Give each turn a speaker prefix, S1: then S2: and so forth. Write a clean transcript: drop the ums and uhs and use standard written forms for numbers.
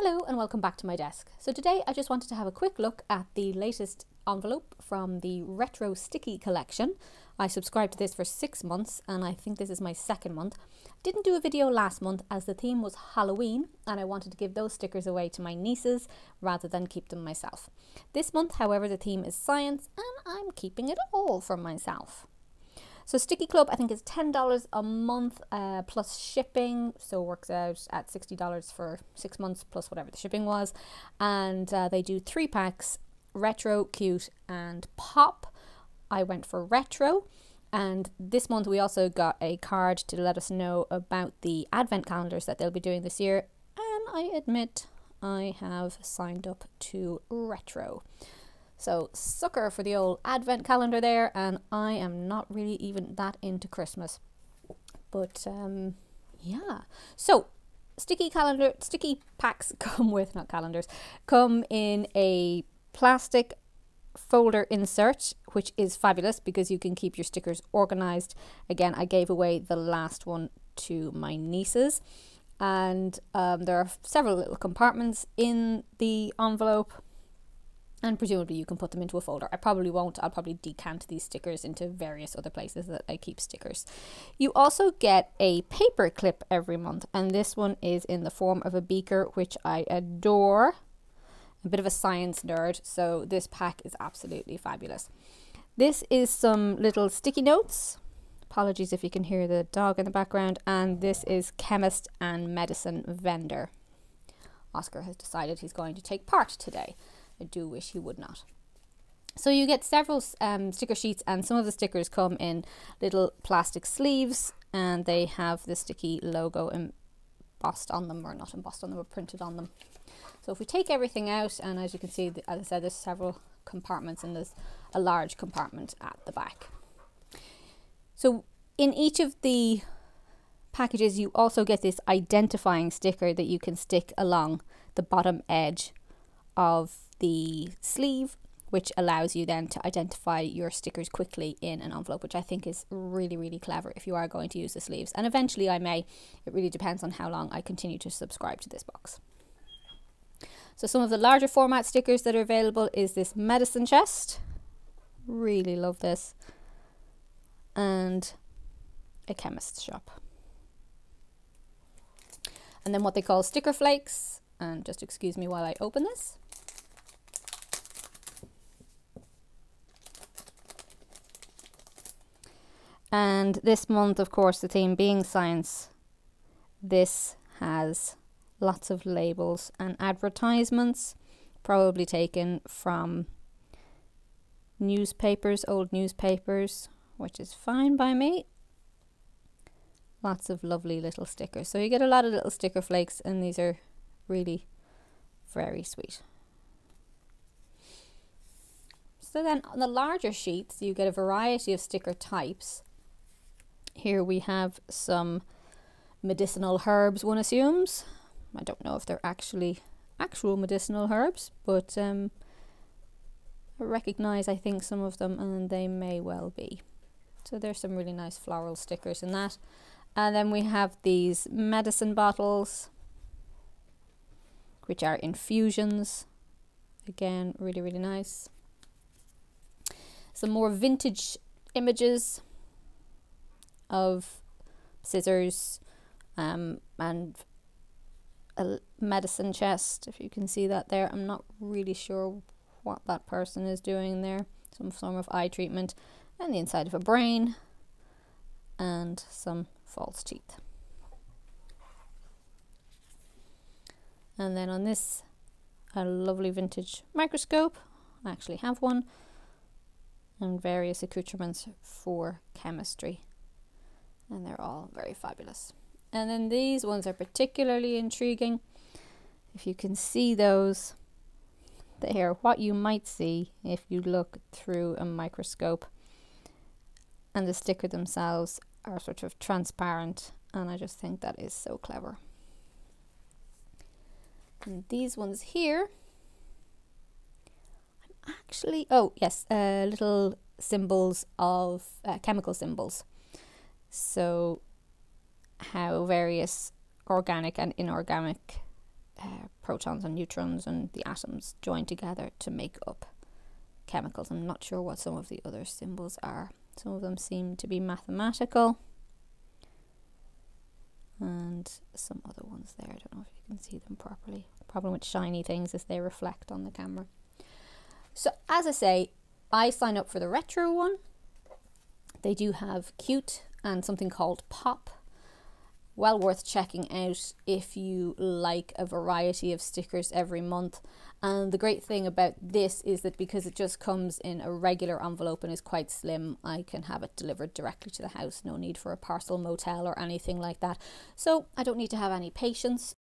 S1: Hello and welcome back to my desk. So today I just wanted to have a quick look at the latest envelope from the retro Stickii collection. I subscribed to this for 6 months and I think this is my second month. Didn't do a video last month as the theme was Halloween and I wanted to give those stickers away to my nieces rather than keep them myself. This month, however, the theme is science and I'm keeping it all for myself. So Stickii Club I think is $10 a month plus shipping, so works out at $60 for 6 months plus whatever the shipping was, and they do 3 packs: retro, cute and pop. I went for retro, and this month we also got a card to let us know about the advent calendars that they'll be doing this year, and I admit I have signed up to retro. So sucker for the old advent calendar there, and I am not really even that into Christmas. But yeah. So Stickii packs come with, not calendars, come in a plastic folder insert, which is fabulous because you can keep your stickers organized. Again, I gave away the last one to my nieces, and there are several little compartments in the envelope. And presumably you can put them into a folder. I probably won't. I'll probably decant these stickers into various other places that I keep stickers. You also get a paper clip every month. And this one is in the form of a beaker, which I adore. I'm a bit of a science nerd, so this pack is absolutely fabulous. This is some little sticky notes. Apologies if you can hear the dog in the background. And this is chemist and medicine vendor. Oscar has decided he's going to take part today. I do wish he would not. So you get several sticker sheets, and some of the stickers come in little plastic sleeves and they have the Stickii logo embossed on them, or not embossed on them, but printed on them. So if we take everything out, and as you can see, as I said, there's several compartments and there's a large compartment at the back. So in each of the packages you also get this identifying sticker that you can stick along the bottom edge of the sleeve, which allows you then to identify your stickers quickly in an envelope, which I think is really, really clever if you are going to use the sleeves. And eventually I may. It really depends on how long I continue to subscribe to this box. So some of the larger format stickers that are available is this medicine chest. Really love this. And a chemist's shop. And then what they call sticker flakes. And just excuse me while I open this. And this month, of course, the theme being science, this has lots of labels and advertisements, probably taken from newspapers, old newspapers, which is fine by me. Lots of lovely little stickers. So you get a lot of little sticker flakes, and these are really very sweet. So then on the larger sheets, you get a variety of sticker types. Here we have some medicinal herbs, one assumes. I don't know if they're actually actual medicinal herbs, but I recognize, I think, some of them, and they may well be. So there's some really nice floral stickers in that. And then we have these medicine bottles, which are infusions. Again, really, really nice. Some more vintage images of scissors and a medicine chest, if you can see that there. I'm not really sure what that person is doing there. Some form of eye treatment, and the inside of a brain, and some false teeth. And then on this, a lovely vintage microscope. I actually have one. And various accoutrements for chemistry. And they're all very fabulous. And then these ones are particularly intriguing. If you can see those, they are what you might see if you look through a microscope. And the sticker themselves are sort of transparent, and I just think that is so clever. And these ones here, I'm actually, oh yes, little symbols of chemical symbols. So how various organic and inorganic protons and neutrons and the atoms join together to make up chemicals. I'm not sure what some of the other symbols are. Some of them seem to be mathematical, and some other ones there, I don't know if you can see them properly. The problem with shiny things is they reflect on the camera. So as I say, I sign up for the retro one. They do have cute and something called pop. Well worth checking out if you like a variety of stickers every month. And the great thing about this is that because it just comes in a regular envelope and is quite slim, I can have it delivered directly to the house. No need for a parcel motel or anything like that. So I don't need to have any patience.